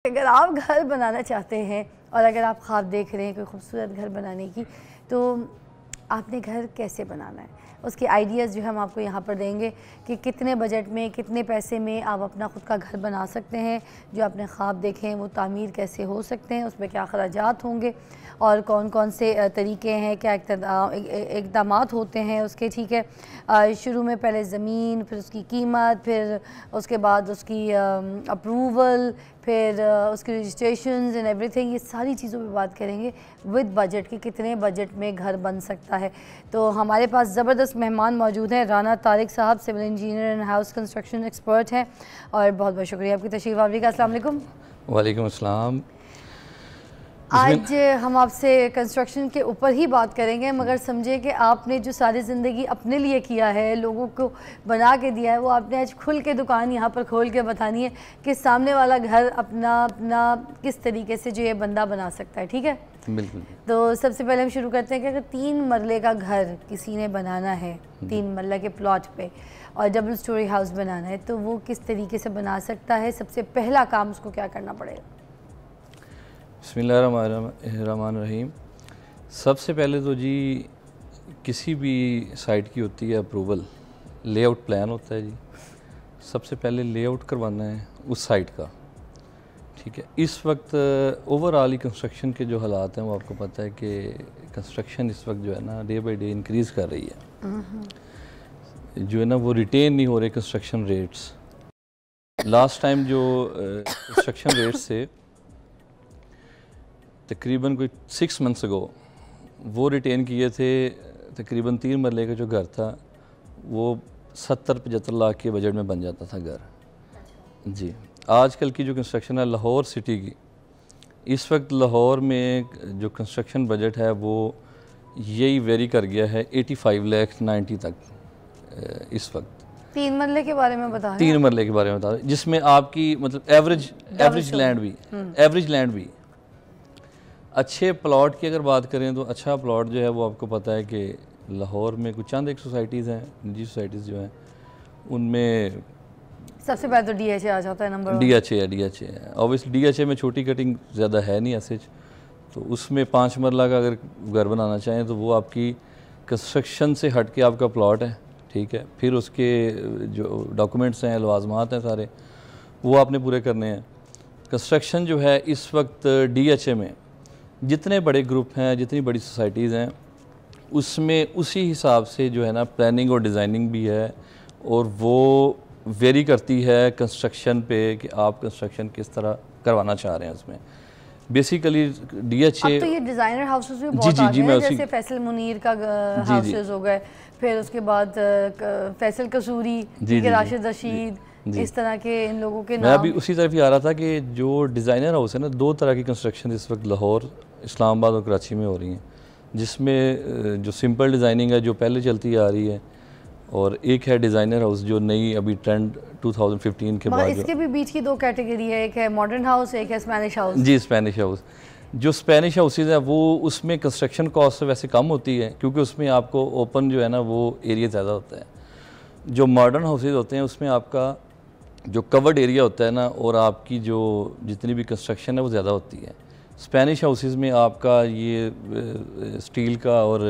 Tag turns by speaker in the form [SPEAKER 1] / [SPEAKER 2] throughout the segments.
[SPEAKER 1] अगर आप घर बनाना चाहते हैं और अगर आप ख्वाब देख रहे हैं कोई खूबसूरत घर बनाने की, तो आपने घर कैसे बनाना है, उसके आइडियाज़ जो हम आपको यहाँ पर देंगे कि कितने बजट में, कितने पैसे में आप अपना ख़ुद का घर बना सकते हैं। जो आपने ख्वाब देखे हैं वो तामीर कैसे हो सकते हैं, उसमें क्या अखराजात होंगे और कौन कौन से तरीके हैं, क्या इक़दाम होते हैं उसके। ठीक है, शुरू में पहले ज़मीन, फिर उसकी कीमत, फिर उसके बाद उसकी अप्रूवल, फिर उसकी रजिस्ट्रेशन एंड एवरीथिंग, ये सारी चीज़ों पे बात करेंगे विद बजट कि कितने बजट में घर बन सकता है। तो हमारे पास ज़बरदस्त मेहमान मौजूद हैं। Rana Tariq Sahab civil engineer and house construction expert हैं और बहुत बहुत शुक्रिया आपकी तशरीफ़ आवरी का। अस्सलाम वालेकुम।
[SPEAKER 2] वालेकुम अस्सलाम।
[SPEAKER 1] आज हम आपसे कंस्ट्रक्शन के ऊपर ही बात करेंगे, मगर समझे कि आपने जो सारी ज़िंदगी अपने लिए किया है, लोगों को बना के दिया है, वो आपने आज खुल के दुकान यहाँ पर खोल के बतानी है कि सामने वाला घर अपना किस तरीके से जो ये बंदा बना सकता है। ठीक है,
[SPEAKER 2] बिल्कुल।
[SPEAKER 1] तो सबसे पहले हम शुरू करते हैं कि अगर 3 मरले का घर किसी ने बनाना है, 3 मरला के प्लॉट पे, और डबल स्टोरी हाउस बनाना है, तो वो किस तरीके से बना सकता है? सबसे पहला काम उसको क्या करना पड़ेगा?
[SPEAKER 2] बिस्मिल्लाहिर्रहमानिर्रहीम। सबसे पहले तो जी किसी भी साइट की होती है अप्रूवल, लेआउट प्लान होता है जी। सबसे पहले लेआउट करवाना है उस साइट का। ठीक है, इस वक्त ओवरऑल ही कंस्ट्रक्शन के जो हालात हैं वो आपको पता है कि कंस्ट्रक्शन इस वक्त जो है ना डे बाई डे इंक्रीज़ कर रही है। जो है ना वो रिटेन नहीं हो रहे कंस्ट्रक्शन रेट्स। लास्ट टाइम जो कंस्ट्रक्शन रेट्स थे तकरीबन कोई 6 मंथ्स अगो वो रिटेन किए थे। तकरीबन 3 मरले का जो घर था वो 70-75 लाख के बजट में बन जाता था घर जी। आजकल की जो कंस्ट्रक्शन है लाहौर सिटी की, इस वक्त लाहौर में जो कंस्ट्रक्शन बजट है वो यही वेरी कर गया है 85 लाख 90 तक इस वक्त।
[SPEAKER 1] 3 मरले के बारे में बता रहे हैं?
[SPEAKER 2] 3 मरले के बारे में बता रहे हैं, जिसमें आपकी मतलब एवरेज लैंड भी अच्छे प्लॉट की अगर बात करें तो अच्छा प्लॉट जो है वो आपको पता है कि लाहौर में कुछ चंद एक सोसाइटीज़ हैं, निजी सोसाइटीज़ जो हैं उनमें
[SPEAKER 1] सबसे पहले तो DHA आ जाता है नंबर 1।
[SPEAKER 2] DHA है ऑब्वियसली। DHA में छोटी कटिंग ज़्यादा है नहीं ऐसे, तो उसमें 5 मरला का अगर घर बनाना चाहें तो वो आपकी कंस्ट्रक्शन से हट के आपका प्लॉट है। ठीक है, फिर उसके जो डॉक्यूमेंट्स हैं, लवाजमात हैं, सारे वो आपने पूरे करने हैं। कंस्ट्रक्शन जो है इस वक्त DHA में जितने बड़े ग्रुप हैं, जितनी बड़ी सोसाइटीज़ हैं, उसमें उसी हिसाब से जो है ना प्लानिंग और डिज़ाइनिंग भी है, और वो वेरी करती है कंस्ट्रक्शन पे कि आप कंस्ट्रक्शन किस तरह करवाना चाह रहे हैं। उसमें बेसिकली DHA
[SPEAKER 1] तो ये डिज़ाइनर हाउसेस भी बहुत आ गए हैं, जैसे फैसल मुनीर का हाउसेस हो गए, फिर उसके बाद फैसल कसूरी, राशिद रशीद, इस तरह के इन लोगों के नाम।
[SPEAKER 2] मैं अभी उसी तरफ ही आ रहा था कि जो डिज़ाइनर हाउस है ना, 2 तरह की कंस्ट्रक्शन इस वक्त लाहौर, इस्लामाबाद और कराची में हो रही हैं, जिसमें जो सिंपल डिज़ाइनिंग है जो पहले चलती आ रही है, और एक है डिज़ाइनर हाउस जो नई अभी ट्रेंड 2015 के बाद।
[SPEAKER 1] इसके भी बीच की 2 कैटेगरी है, एक है मॉडर्न हाउस, एक है स्पेनिश हाउस।
[SPEAKER 2] जी, स्पेनिश हाउस। जो स्पेनिश हाउसेज है वो उसमें कंस्ट्रक्शन कॉस्ट वैसे कम होती है, क्योंकि उसमें आपको ओपन जो है ना वो एरिया ज़्यादा होता है। जो मॉडर्न हाउसेज होते हैं उसमें आपका जो कवर्ड एरिया होता है ना, और आपकी जो जितनी भी कंस्ट्रक्शन है वो ज़्यादा होती है। स्पेनिश हाउसेस में आपका ये स्टील का और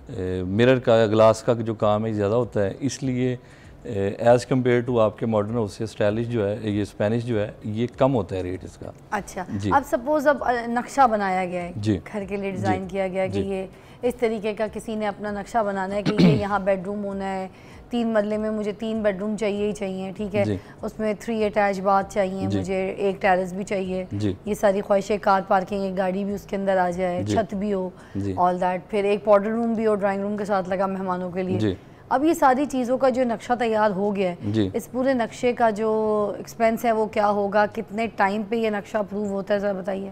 [SPEAKER 2] मिरर का, ग्लास का जो काम है ज़्यादा होता है, इसलिए एज़ कम्पेयर टू आपके मॉडर्न हाउसेस स्टाइलिश जो है, ये स्पेनिश जो है, ये कम होता है रेट इसका।
[SPEAKER 1] अच्छा जी। अब सपोज अब नक्शा बनाया गया है
[SPEAKER 2] जी,
[SPEAKER 1] घर के लिए डिज़ाइन किया गया कि ये इस तरीके का किसी ने अपना नक्शा बनाना है कि ये यहाँ बेडरूम होना है, 3 मरले में मुझे 3 बेडरूम चाहिए ही चाहिए। ठीक है, उसमें 3 अटैच बाथ चाहिए, मुझे एक टेरेस भी चाहिए, ये सारी ख्वाहिशें, कार पार्किंग, एक गाड़ी भी उसके अंदर आ जाए, छत भी हो, ऑल दैट, फिर एक पाउडर रूम भी हो ड्राइंग रूम के साथ लगा मेहमानों के लिए। अब ये सारी चीज़ों का जो नक्शा तैयार हो गया है, इस पूरे नक्शे का जो एक्सपेंस है वो क्या होगा, कितने टाइम पे ये नक्शा अप्रूव होता है, ज़रा बताइए।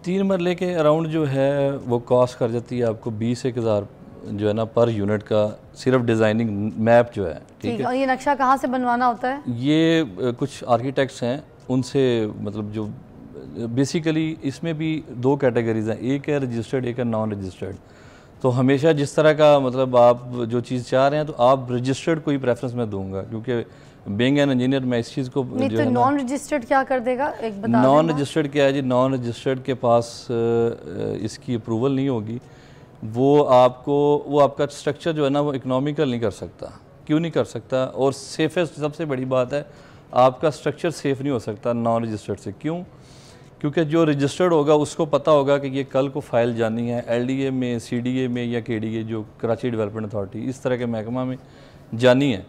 [SPEAKER 2] 3 मरले के अराउंड जो है वो कॉस्ट कर जाती है आपको 20,000 जो है ना पर यूनिट का, सिर्फ डिज़ाइनिंग मैप जो है। ठीक है,
[SPEAKER 1] और ये नक्शा कहाँ से बनवाना होता है?
[SPEAKER 2] ये कुछ आर्किटेक्ट्स हैं उनसे, मतलब जो बेसिकली इसमें भी 2 कैटेगरीज हैं, एक है रजिस्टर्ड, एक है नॉन रजिस्टर्ड। तो हमेशा जिस तरह का मतलब आप जो चीज़ चाह रहे हैं तो आप रजिस्टर्ड को ही प्रेफरेंस मैं दूंगा, क्योंकि बीइंग एन इंजीनियर मैं इस चीज़ को
[SPEAKER 1] नहीं तो नॉन रजिस्टर्ड क्या कर देगा, एक बता
[SPEAKER 2] नॉन रजिस्टर्ड क्या है जी, नॉन रजिस्टर्ड के पास इसकी अप्रूवल नहीं होगी, वो आपका स्ट्रक्चर जो है ना वो इकोनॉमिकल नहीं कर सकता। क्यों नहीं कर सकता? और सेफेस्ट सबसे बड़ी बात है, आपका स्ट्रक्चर सेफ़ नहीं हो सकता नॉन रजिस्टर्ड से। क्यों? क्योंकि जो रजिस्टर्ड होगा उसको पता होगा कि ये कल को फाइल जानी है LDA में, CDA में या KDA जो कराची डेवलपमेंट अथॉरिटी इस तरह के महकमा में जानी है।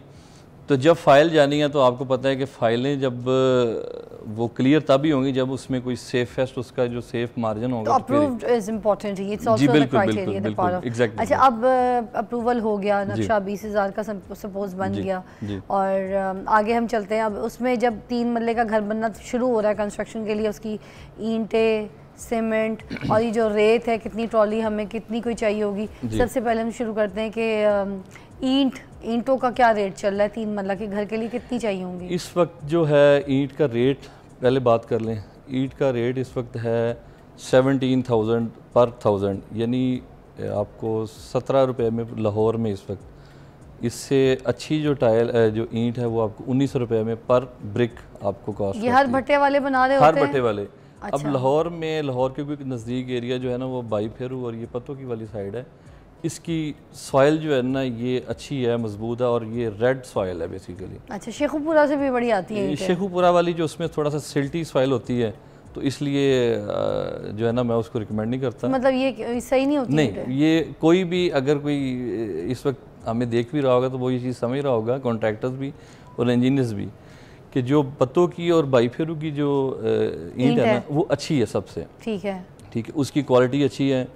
[SPEAKER 2] तो जब फाइल जानी है तो आपको पता है कि फ़ाइलें जब वो क्लियर तभी होंगी जब उसमें कोई सेफेस्ट उसका जो सेफ मार्जिन होगा।
[SPEAKER 1] तो अप्रूव्ड इज इम्पोर्टेंट है, it's also the criteria the part of.
[SPEAKER 2] Exactly.
[SPEAKER 1] अच्छा, अब अप्रूवल हो गया, नक्शा 20,000 का सपोज बन गया और आगे हम चलते हैं। अब उसमें जब 3 मरले का घर बनना शुरू हो रहा है कंस्ट्रक्शन के लिए, उसकी ईंटें, सीमेंट और ये जो रेत है, कितनी ट्रॉली हमें कितनी कोई चाहिए होगी। सबसे पहले हम शुरू करते हैं कि ईंटों का क्या रेट चल रहा है, 3 मरला के घर के लिए कितनी चाहिए होंगी
[SPEAKER 2] इस वक्त? जो है ईंट का रेट पहले बात कर लें। ईंट का रेट इस वक्त है 17,000 पर 1000, यानी आपको 17 रुपये में लाहौर में इस वक्त। इससे अच्छी जो जो ईंट है वो आपको 19 रुपये में पर ब्रिक आपको कॉस्ट।
[SPEAKER 1] ये हर भट्टे वाले बना रहे होते हैं?
[SPEAKER 2] हर भट्टे वाले।
[SPEAKER 1] अच्छा।
[SPEAKER 2] अब लाहौर के क्योंकि नज़दीक एरिया जो है ना वो बाई फेरू और ये पत्तों की वाली साइड है, इसकी सॉइल जो है ना ये अच्छी है, मजबूत है और ये रेड सॉइल है बेसिकली।
[SPEAKER 1] अच्छा, शेखुपुरा से भी बड़ी आती है?
[SPEAKER 2] शेखुपुरा वाली जो उसमें थोड़ा सा सिल्टी सॉइल होती है तो इसलिए जो है ना मैं उसको रिकमेंड नहीं करता।
[SPEAKER 1] मतलब ये सही नहीं होती?
[SPEAKER 2] नहीं, ये कोई भी अगर कोई इस वक्त हमें देख भी रहा होगा तो वो ये चीज़ समझ रहा होगा, कॉन्ट्रैक्टर्स भी और इंजीनियर्स भी, कि जो पत्तों की और बाईफेरू की जो ईंट है ना वो अच्छी है सबसे।
[SPEAKER 1] ठीक है,
[SPEAKER 2] उसकी क्वालिटी अच्छी है।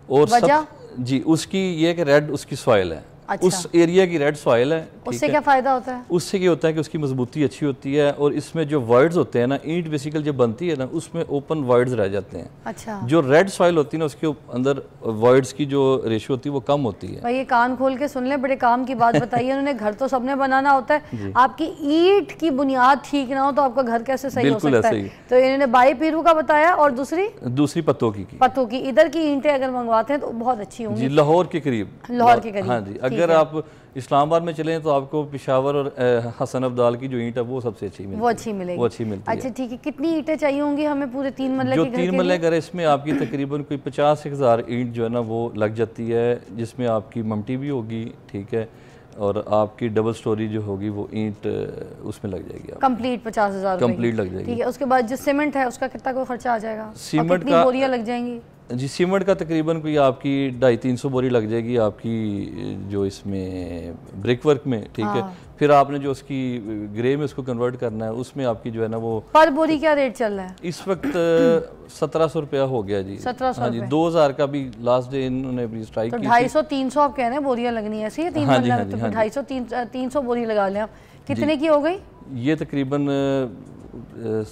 [SPEAKER 2] और जी उसकी ये कि रेड उसकी सॉइल है। अच्छा। उस एरिया की रेड सॉइल है।
[SPEAKER 1] उससे क्या फ़ायदा होता है? उससे
[SPEAKER 2] क्या होता है कि उसकी मजबूती अच्छी होती है और इसमें जो वर्ड्स होते हैं ना, ईंट बेसिकली जब बनती है ना उसमें ओपन वर्ड्स रह जाते हैं।
[SPEAKER 1] अच्छा।
[SPEAKER 2] जो रेड सॉइल होती है ना उसके अंदर वर्ड्स की जो रेशियो होती है वो कम होती है।
[SPEAKER 1] भाई ये कान खोल के सुन ले, बड़े काम की बात बताइए। उन्होंने घर तो सबने बनाना होता है, आपकी ईंट की बुनियाद ठीक ना हो तो आपका घर कैसे सही हो सकता है? तो इन्होंने बाई पीरू का बताया और दूसरी
[SPEAKER 2] पत्तों की
[SPEAKER 1] इधर की ईंटें अगर मंगवाते हैं तो बहुत अच्छी होंगी।
[SPEAKER 2] लाहौर के करीब।
[SPEAKER 1] हाँ
[SPEAKER 2] जी, अगर आप इस्लामाबाद में चलें तो आपको पेशावर और हसन अब्दाल की जो ईंट है वो सबसे अच्छी मिलेगी।
[SPEAKER 1] वो अच्छी मिलेगी। अच्छा ठीक है, कितनी ईंटें चाहिए होंगी हमें पूरे 3 मरले के घर के लिए?
[SPEAKER 2] 3 मरले घर है इसमें आपकी तकरीबन कोई 50,000 ईंट जो है ना वो लग जाती है, जिसमें आपकी ममटी भी होगी, ठीक है, और आपकी डबल स्टोरी जो होगी वो ईंट उसमें लग जाएगी।
[SPEAKER 1] कंप्लीट 50,000
[SPEAKER 2] कंप्लीट लग जाएगी।
[SPEAKER 1] ठीक है, उसके बाद जो सीमेंट है उसका कितना कोई खर्चा आ जाएगा?
[SPEAKER 2] सीमेंट का
[SPEAKER 1] बोरियां लग जाएंगी?
[SPEAKER 2] जी सीमेंट का तकरीबन कोई आपकी 250-300 बोरी लग जाएगी आपकी जो इसमें ब्रिक वर्क में, ठीक है। फिर आपने जो उसकी ग्रे में उसको कन्वर्ट करना है उसमें आपकी जो है ना वो
[SPEAKER 1] पर बोरी क्या रेट चल रहा है
[SPEAKER 2] इस वक्त? 1700 रुपया हो गया जी।
[SPEAKER 1] 1700?
[SPEAKER 2] हाँ जी, 2000 का भी लास्ट डे इन्होंने स्ट्राइक
[SPEAKER 1] की। 250-300 आप कह रहे हैं बोरियां लगनी है, ऐसी है? 3 मरला तो 250-300 बोरी लगा लें आप। कितने की हो गई
[SPEAKER 2] ये? तकरीबन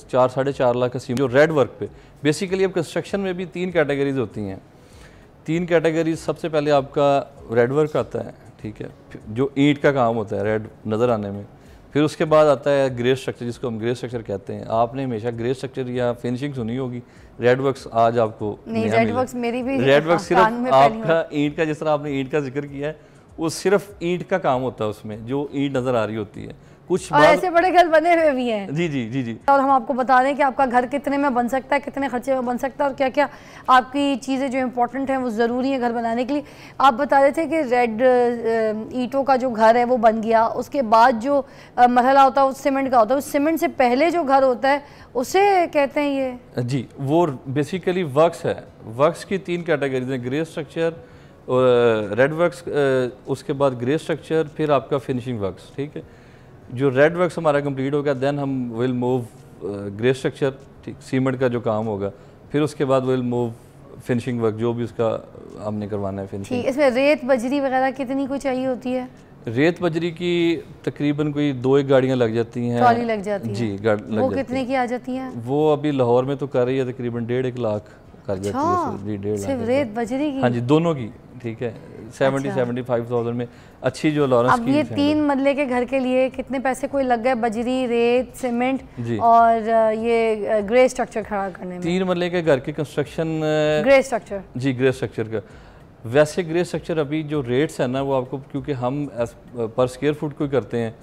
[SPEAKER 2] 4-4.5 लाख का सीमेंट जो रेड वर्क पे। बेसिकली अब कंस्ट्रक्शन में भी 3 कैटेगरीज होती हैं। 3 कैटेगरीज, सबसे पहले आपका रेड वर्क आता है, ठीक है, जो ईंट का काम होता है रेड नज़र आने में। फिर उसके बाद आता है ग्रे स्ट्रक्चर, जिसको हम ग्रे स्ट्रक्चर कहते हैं। आपने हमेशा ग्रे स्ट्रक्चर या फिनिशिंग सुनी होगी। रेड वर्क्स आज आपको
[SPEAKER 1] नहीं, रेड वर्क्स मेरी भी
[SPEAKER 2] रेड वर्क सिर्फ आपका ईंट का, जिस तरह आपने ईंट का जिक्र किया है, वो सिर्फ ईंट का काम होता है उसमें, जो ईंट नज़र आ रही होती है। कुछ
[SPEAKER 1] और ऐसे बड़े घर बने हुए भी हैं।
[SPEAKER 2] जी जी जी जी।
[SPEAKER 1] और हम आपको बता दें कि आपका घर कितने में बन सकता है, कितने खर्चे में बन सकता है और क्या क्या आपकी चीज़ें जो इम्पोर्टेंट हैं वो ज़रूरी है घर बनाने के लिए। आप बता रहे थे कि रेड ईंटों का जो घर है वो बन गया, उसके बाद जो मरहला होता है वो सीमेंट का होता है। उस सीमेंट से पहले जो घर होता है उसे कहते हैं ये? जी,
[SPEAKER 2] वो बेसिकली वर्क्स है। वर्क्स की 3 कैटेगरीज हैं, ग्रे स्ट्रक्चर, रेड वर्क्स, उसके बाद ग्रे स्ट्रक्चर, फिर आपका फिनिशिंग वर्क्स, ठीक है। जो रेड वर्क्स हमारा कंप्लीट हो गया, देन हम विल मूव ग्रे स्ट्रक्चर, ठीक, सीमेंट का जो काम होगा। फिर उसके बाद विल मूव फिनिशिंग वर्क, जो भी उसका हमने करवाना है फिनिशिंग।
[SPEAKER 1] ठीक, इसमें रेत बजरी वगैरह कितनी कोई चाहिए होती है?
[SPEAKER 2] रेत बजरी की तकरीबन कोई 2-1 गाड़ियाँ लग जाती हैं।
[SPEAKER 1] ट्रॉली लग जाती है?
[SPEAKER 2] जी,
[SPEAKER 1] वो कितने की आ जाती है?
[SPEAKER 2] वो अभी लाहौर में तो कर रही है तकरीबन 1.5 लाख कर जाती है जी, 1.5 लाख।
[SPEAKER 1] सिर्फ रेत बजरी की?
[SPEAKER 2] हाँ जी, दोनों की, ठीक है। 70-75,000 में अच्छी जो लॉरेंस की।
[SPEAKER 1] अब ये 3 मरले के घर के लिए कितने पैसे कोई लग गए बजरी, रेत, सीमेंट और ये ग्रे स्ट्रक्चर खड़ा करने में?
[SPEAKER 2] 3 मरले के घर की कंस्ट्रक्शन
[SPEAKER 1] ग्रे स्ट्रक्चर?
[SPEAKER 2] जी, ग्रे स्ट्रक्चर का। वैसे ग्रे स्ट्रक्चर अभी जो रेट्स है ना वो आपको, क्योंकि हम पर स्क्वायर फुट को करते हैं,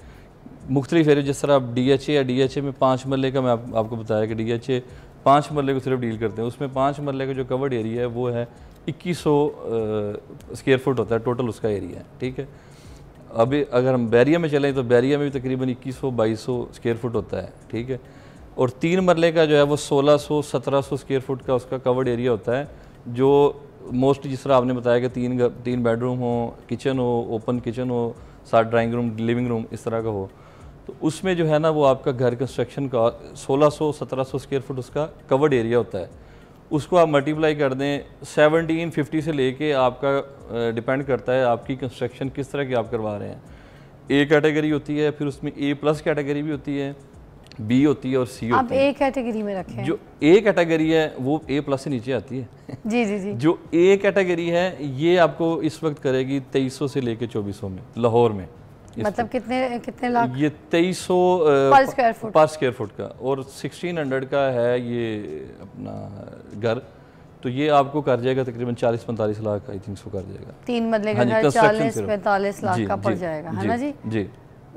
[SPEAKER 2] मुख्तलिफ एरिया, जिस तरह आप DHA या DHA में 5 मरले का मैं आपको बताया कि DHA 5 मरले को सिर्फ डील करते हैं, उसमें 5 मरले का जो कवर्ड एरिया है वो है 2100 स्क्वायर फुट होता है टोटल उसका एरिया है, ठीक है। अभी अगर हम बैरिया में चलें तो बैरिया में भी तकरीबन 2100-2200 स्क्वायर फुट होता है, ठीक है। और 3 मरले का जो है वो 1600-1700 स्क्वायर फुट का उसका कवर्ड एरिया होता है, जो मोस्टली जिस तरह आपने बताया कि 3 बेडरूम हो, किचन हो, ओपन किचन हो, साथ ड्राइंग रूम, लिविंग रूम इस तरह का हो, तो उसमें जो है ना वो आपका घर कंस्ट्रक्शन का 1600-1700 स्क्वायर फुट उसका कवर्ड एरिया होता है। उसको आप मल्टीप्लाई कर दें 1750 से लेके आपका डिपेंड करता है आपकी कंस्ट्रक्शन किस तरह की आप करवा रहे हैं। ए कैटेगरी होती है, फिर उसमें A+ कैटेगरी भी होती है, B होती है और C होती है।
[SPEAKER 1] आप ए कैटेगरी में रखें।
[SPEAKER 2] जो A कैटेगरी है वो A+ से नीचे आती है।
[SPEAKER 1] जी जी जी।
[SPEAKER 2] जो A कैटेगरी है ये आपको इस वक्त करेगी 2300 से लेके 2400 में लाहौर में।
[SPEAKER 1] मतलब कितने लाख?
[SPEAKER 2] ये 2300
[SPEAKER 1] पर स्क्वायर फुट
[SPEAKER 2] का, और 1600 का है ये अपना घर, तो ये आपको कर जाएगा तकरीबन 40-45 लाख आई थिंक सो कर जाएगा।
[SPEAKER 1] 3 मरले का घर 40-45 लाख का पड़ जाएगा, है ना जी?
[SPEAKER 2] जी।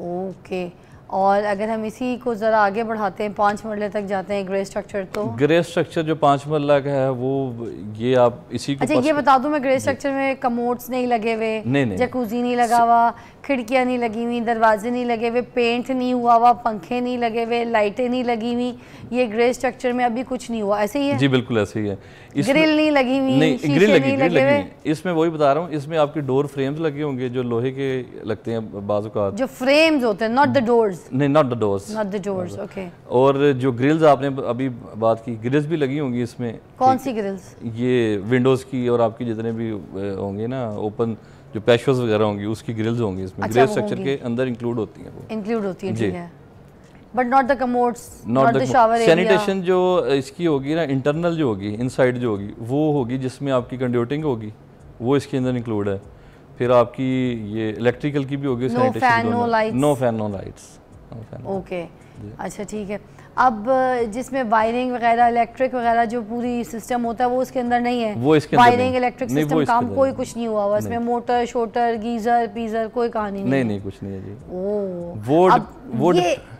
[SPEAKER 1] ओके। और अगर हम इसी को ज़रा आगे बढ़ाते हैं, 5 मरले तक जाते हैं, ग्रे स्ट्रक्चर, तो
[SPEAKER 2] ग्रे स्ट्रक्चर जो 5 मरला का है वो ये आप इसी को,
[SPEAKER 1] अच्छा ये बता दूं मैं, ग्रे स्ट्रक्चर में कमोड्स नहीं लगे हुए,
[SPEAKER 2] नहीं,
[SPEAKER 1] जकूजी नहीं लगा हुआ, खिड़कियाँ नहीं लगी हुई, दरवाजे नहीं लगे हुए, पेंट नहीं हुआ हुआ, पंखे नहीं लगे हुए, लाइटें नहीं लगी हुई, ये ग्रे स्ट्रक्चर में अभी कुछ नहीं हुआ, ऐसे ही है?
[SPEAKER 2] जी बिल्कुल ऐसे ही है।
[SPEAKER 1] ग्रिल नहीं लगी हुई,
[SPEAKER 2] ग्रिल लगी हुई। इसमें वही बता रहा हूँ, इसमें आपके डोर फ्रेम्स लगे होंगे जो लोहे के लगते हैं बाजू का, जो
[SPEAKER 1] फ्रेम्स होते हैं, नॉट द डोर्स।
[SPEAKER 2] नहीं, नॉट द डोर्स,
[SPEAKER 1] ओके।
[SPEAKER 2] और जो ग्रिल्स आपने अभी बात की, ग्रिल्स भी लगी होंगी इसमें।
[SPEAKER 1] कौन सी ग्रिल्स? ये
[SPEAKER 2] विंडोज की और आपकी जितने भी होंगे ना ओपन जो पैशोज वगैरह होंगी उसकी ग्रिल्स होंगी इसमें।
[SPEAKER 1] अच्छा,
[SPEAKER 2] ग्रिल स्ट्रक्चर के अंदर इंक्लूड होती हैं, वो
[SPEAKER 1] इंक्लूड होती है, ठीक है। But not the commodes,
[SPEAKER 2] not the shower area. Sanitation जो इसकी होगी ना, इंटरनल जो होगी, इनसाइड जो होगी वो होगी जिसमें आपकी कंड्यूटिंग होगी, वो इसके अंदर इंक्लूड है। फिर आपकी ये इलेक्ट्रिकल की भी होगी, sanitation, no fan no lights.
[SPEAKER 1] Okay, अच्छा ठीक है। अब जिसमें वायरिंग वगैरह, इलेक्ट्रिक वगैरह जो पूरी सिस्टम होता है वो उसके अंदर नहीं है,
[SPEAKER 2] वो इसके
[SPEAKER 1] वायरिंग इलेक्ट्रिक सिस्टम काम कोई कुछ नहीं हुआ हुआ इसमें, मोटर शोटर गीजर पीजर कोई कहानी
[SPEAKER 2] नहीं, कुछ नहीं है जी।
[SPEAKER 1] वो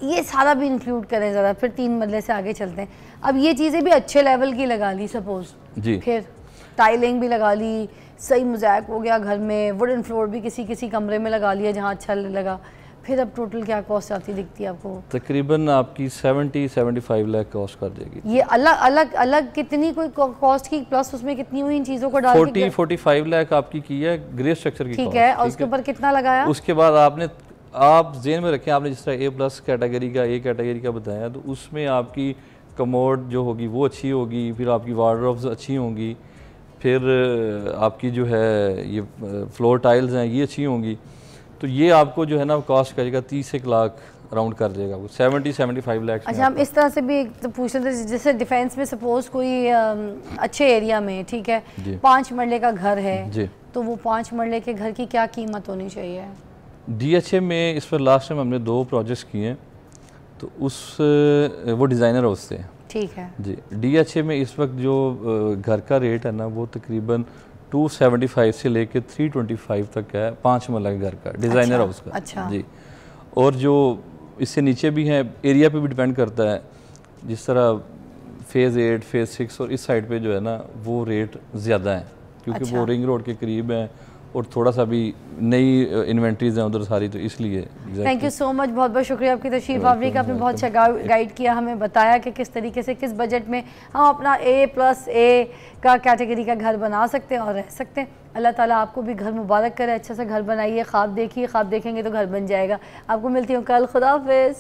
[SPEAKER 1] ये सारा भी इंक्लूड करें ज़रा, फिर 3 मरले से आगे चलते हैं। अब ये चीज़ें भी अच्छे लेवल की लगा ली सपोज जी, फिर टाइलिंग भी लगा ली, सही मोज़ैक हो गया घर में, वुडन फ्लोर भी किसी कमरे में लगा लिया जहाँ अच्छा लगा, फिर अब टोटल क्या कॉस्ट आती दिखती है आपको? तकरीबन आपकी 70-75 लाख कॉस्ट कर देगी। ये अलग कितनी कोई कॉस्ट की, प्लस उसमें कितनी हुई इन चीज़ों को डाल के? 40-45 लाख आपकी की है ग्रे स्ट्रक्चर की, ठीक है। और उसके ऊपर कितना लगाया? उसके बाद आप जेन में रखें, आपने जिस तरह A+ कैटेगरी का, A कैटेगरी का बताया, तो उसमें आपकी कमोड जो होगी वो अच्छी होगी, फिर आपकी वार्डरोब्स अच्छी होंगी, फिर आपकी जो है ये फ्लोर टाइल्स हैं ये अच्छी होंगी, तो ये आपको जो है ना कॉस्ट करेगा 30 लाख राउंड कर देगा, वो 70-75 लाख। अच्छा, हम इस तरह से भी तो पूछ रहे थे, जैसे डिफेंस में सपोज कोई अच्छे एरिया में, ठीक है, 5 मरले का घर है जी, तो वो 5 मरले के घर की क्या कीमत होनी चाहिए? DHA में इस पर लास्ट टाइम हमने 2 प्रोजेक्ट्स किए हैं, तो वो डिज़ाइनर हाउस से, ठीक है जी। DHA में इस वक्त जो घर का रेट है ना वो तकरीबन 275 से लेके 325 तक है 5 मरला के घर का, डिज़ाइनर हाउस का। अच्छा जी। और जो इससे नीचे भी हैं, एरिया पे भी डिपेंड करता है, जिस तरह फेज़ 8, फेज़ 6 और इस साइड पे जो है ना वो रेट ज़्यादा है, क्योंकि वो रिंग रोड के करीब है और थोड़ा सा भी नई इन्वेंट्रीज हैं उधर सारी, तो इसलिए। थैंक यू सो मच, बहुत बहुत शुक्रिया आपकी तशरीफ आवरी का, आपने बहुत अच्छा गाइड किया, हमें बताया कि किस तरीके से किस बजट में हम अपना A+A का कैटेगरी का घर बना सकते हैं और रह सकते हैं। अल्लाह ताला आपको भी घर मुबारक करे, अच्छा सा घर बनाइए, ख्वाब देखिए, ख्वाब देखेंगे तो घर बन जाएगा। आपको मिलती हूँ कल, खुदा हाफिज़।